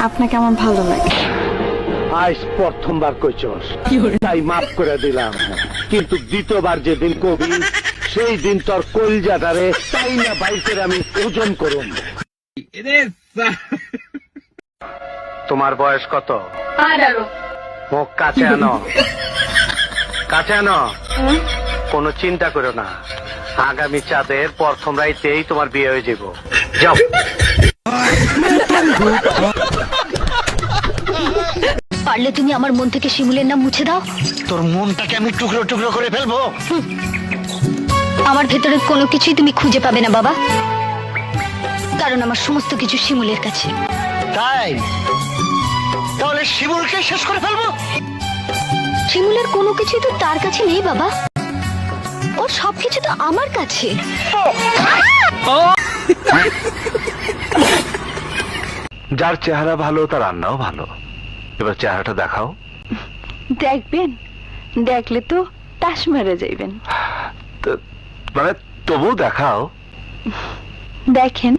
আপনাকে আমার ভালো লাগে। আজ প্রথমবার কইছস তাই মাফ করে দিলাম, কিন্তু দ্বিতীয়বার যেদিন কবি সেই দিন তোর কলজাটারে তাই না বাইর করে আমি ওজন করুম। তোমার বয়স কত? 18। মুখ কাছে আনো, কাছে আনো। কোনো চিন্তা করো না, আগামী চাঁদের প্রথম রাইতেই তোমার বিয়ে হয়ে যাব। যাও। পারলে তুমি আমার মন থেকে শিমুলের নাম মুছে দাও। তোর মনটাকে আমি টুকরো টুকরো করে ফেলবো। আমার ভেতরে কোনো কিছুই তুমি খুঁজে পাবে না বাবা, কারণ আমার সমস্ত কিছু শিমুলের কাছে। তাই তাহলে শিমুলকে শেষ করে ফেলবো? শিমুলের কোনো কিছুই তো তার কাছে নেই বাবা, ওর সবকিছু তো আমার কাছে। যার চেহারা ভালো তার রান্নাও ভালো। এবার চেহারাটা দেখাও। দেখবেন, দেখলে তো তাস মেরে যাইবেন। মানে তবু দেখাও। দেখেন।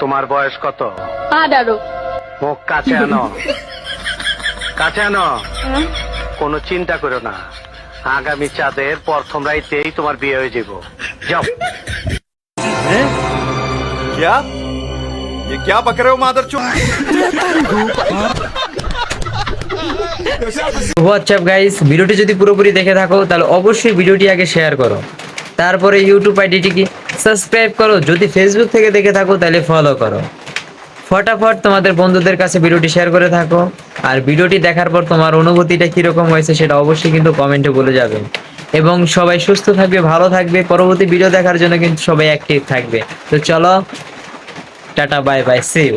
তোমার বয়স কত? 18। মুখ কাছে আনো, কাছে আনো। কোনো চিন্তা করো না, আগামী চাঁদের প্রথম রাইতেই তোমার বিয়ে হয়ে যাব। যাও। क्या ये क्या बक रहे हो मादरचोद? হোয়াটসঅ্যাপ গাইস, ভিডিওটি যদি পুরোপুরি দেখে থাকো তাহলে অবশ্যই ভিডিওটি আগে শেয়ার করো, তারপরে ইউটিউব আইডিটিকে সাবস্ক্রাইব করো, যদি ফেসবুক থেকে দেখে থাকো তাহলে ফলো করো। ফটাফট তোমাদের বন্ধুদের কাছে ভিডিওটি শেয়ার করে থাকো, আর ভিডিওটি দেখার পর তোমার অনুভূতিটা কীরকম হয়েছে সেটা অবশ্যই কিন্তু কমেন্টে বলে যাবে। এবং সবাই সুস্থ থাকবে, ভালো থাকবে, পরবর্তী ভিডিও দেখার জন্য কিন্তু সবাই অ্যাক্টিভ থাকবে। তো চলো, tata, bye bye, see you.